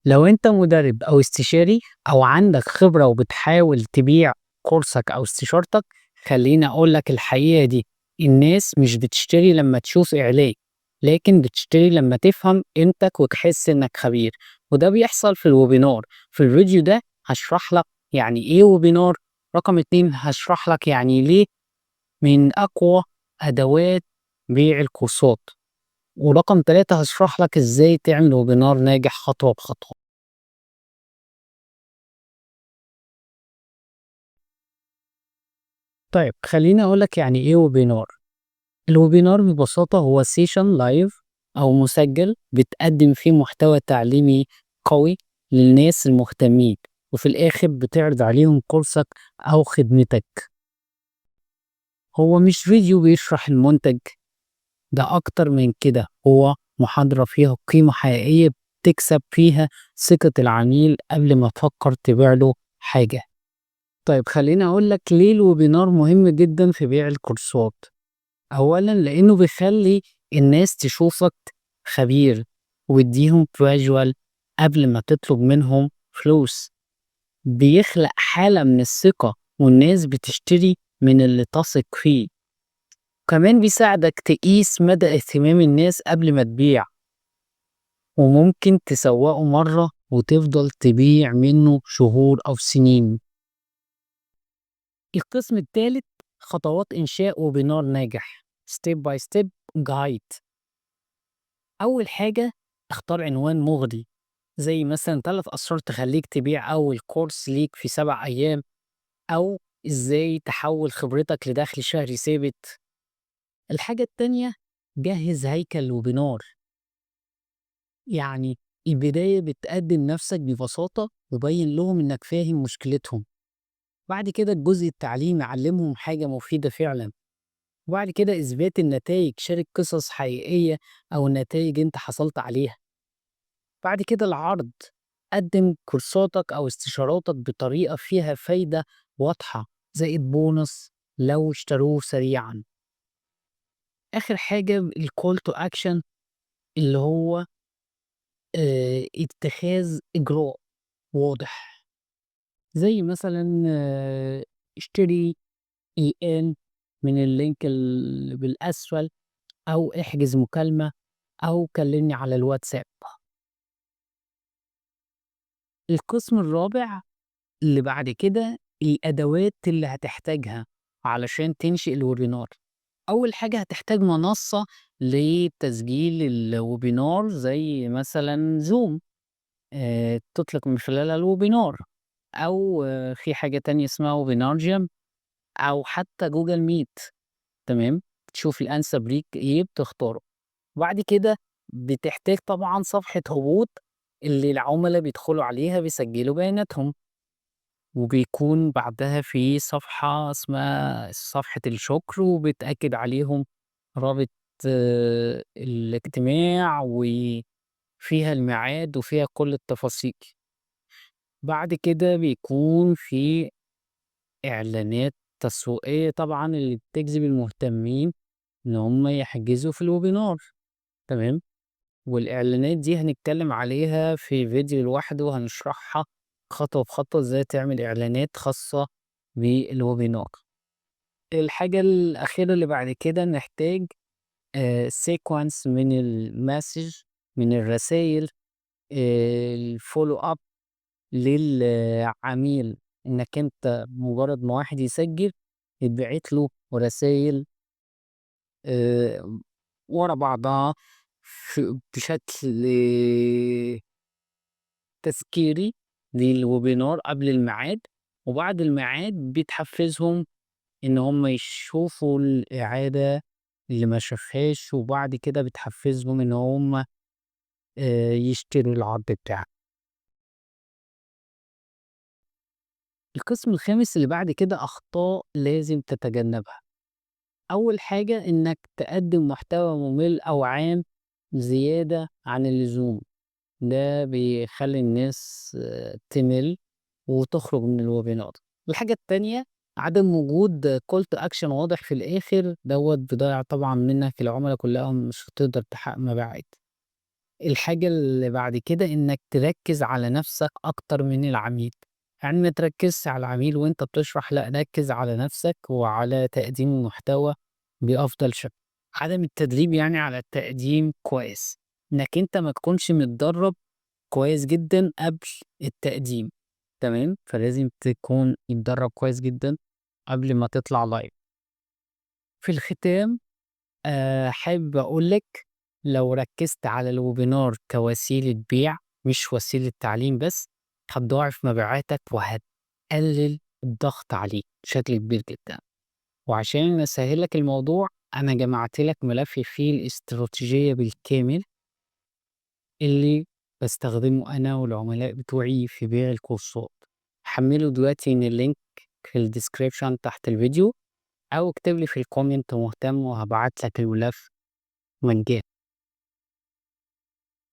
لو أنت مدرب أو استشاري أو عندك خبرة وبتحاول تبيع كورسك أو استشارتك، خلّيني أقول لك الحقيقة دي، الناس مش بتشتري لمّا تشوف إعلان، لكن بتشتري لمّا تفهم قيمتك وتحس إنك خبير، وده بيحصل في الويبينار. في الفيديو ده هاشرح لك يعني إيه ويبينار، رقم 2 هاشرح لك يعني ليه من أقوى أدوات بيع الكورسات، ورقم 3 هاشرح لك إزاي تعمل ويبينار ناجح خطوة بخطوة. طيب خلّيني أقول لك يعني إيه ويبينار. الويبينار ببساطة هو session live أو مسجّل بتقدّم فيه محتوى تعليمي قوي للناس المهتمين، وفي الآخر بتعرض عليهم كورسك أو خدمتك. هو مش فيديو بيشرح المنتج، ده أكتر من كده، هو محاضرة فيها قيمة حقيقية بتكسب فيها ثقة العميل قبل ما تفكّر تبيع له حاجة. طيب خلّيني أقول لك ليه الويبينار مهم جدًا في بيع الكورسات. أولًا لإنه بيخلّي الناس تشوفك خبير، ويدّيهم visual قبل ما تطلب منهم فلوس، بيخلق حالة من الثقة والناس بتشتري من اللي تثق فيه، كمان بيساعدك تقيس مدى اهتمام الناس قبل ما تبيع، وممكن تسوّقه مرّة وتفضل تبيع منه شهور أو سنين. القسم التالت خطوات إنشاء ويبينار ناجح step by step guide. أول حاجة اختار عنوان مغري زي مثلا 3 أسرار تخليك تبيع أول كورس ليك في 7 أيام، أو إزاي تحول خبرتك لدخل شهري ثابت. الحاجة التانية جهز هيكل وبنار، يعني البداية بتقدم نفسك ببساطة وبين لهم إنك فاهم مشكلتهم. بعد كده الجزء التعليمي علمهم حاجة مفيدة فعلا. وبعد كده إثبات النتائج، شارك قصص حقيقية أو نتائج أنت حصلت عليها. بعد كده العرض، قدم كورساتك أو استشاراتك بطريقة فيها فايدة واضحة زائد بونص لو اشتروه سريعا. آخر حاجة الكول تو أكشن، اللي هو اتخاذ إجراء واضح، زي مثلا اشتري الآن من اللينك اللي بالأسفل، أو احجز مكالمة، أو كلمني على الواتساب. القسم الرابع اللي بعد كده الأدوات اللي هتحتاجها علشان تنشئ الويبينار. أول حاجة هتحتاج منصة لتسجيل الويبينار زي مثلا زوم، تطلق من خلالها الويبينار، أو في حاجة تانية اسمها ويبينارجيم، أو حتى جوجل ميت. تمام، تشوف الأنسب ليك إيه بتختاره. وبعد كده بتحتاج طبعا صفحة هبوط اللي العملاء بيدخلوا عليها بيسجلوا بياناتهم، وبيكون بعدها في صفحة اسمها صفحة الشكر وبتأكد عليهم رابط الاجتماع وفيها الميعاد وفيها كل التفاصيل. بعد كده بيكون في إعلانات تسويقية طبعا اللي بتجذب المهتمين إن هم يحجزوا في الويبينار. تمام، والإعلانات دي هنتكلم عليها في فيديو لوحده وهنشرحها خطوة بخطوة إزاي تعمل إعلانات خاصة بالويبينار. الحاجة الأخيرة اللي بعد كده نحتاج sequence من المسج، من الرسايل، الfollow up للعميل، إنك أنت مجرد ما واحد يسجل يتبعت له رسايل آآ ورا بعضها بشكل تذكيري للويبينار قبل الميعاد، وبعد الميعاد بتحفزهم إن هم يشوفوا الإعادة اللي ما شافهاش، وبعد كده بتحفزهم إن هم يشتروا العرض بتاعك. القسم الخامس اللي بعد كده أخطاء لازم تتجنبها. أول حاجة إنك تقدم محتوى ممل أو عام زيادة عن اللزوم، ده بيخلّي الناس تمِل وتخرج من الويبينار. الحاجة التانية عدم وجود call to action واضح في الآخر، دوّة بيضيّع طبعًا منّك العُملا كلّها، مش هتقدر تحقق مبيعات. الحاجة اللي بعد كده إنك تركّز على نَفْسك أكتر من العميل، يعني ما تركّزش على العميل وأنت بتشرح، لأ ركّز على نَفْسك وعلى تقديم المحتوى بأفضل شكل. عدم التدريب يعني على التقديم كويس، إنك أنت ما تكونش متدرّب كويس جدًا قبل التقديم، تمام، فلازم تكون متدرّب كويس جدًا قبل ما تطلع live. في الختام حابب أقول لك لو ركّزت على الwebinar كوسيلة بيع مش وسيلة تعليم بس، هتضاعف مبيعاتك وهتقلل الضغط عليك بشكل كبير جدًا. وعشان أسهّل لك الموضوع، أنا جمعت لك ملف فيه الاستراتيجية بالكامل اللي باستخدمه أنا والعملاء بتوعي في بيع الكورسات. حمّله دلوقتي من الlink في الdescription تحت الفيديو، أو اكتب لي في الcomment مهتم وهابعت لك الملف مجاني.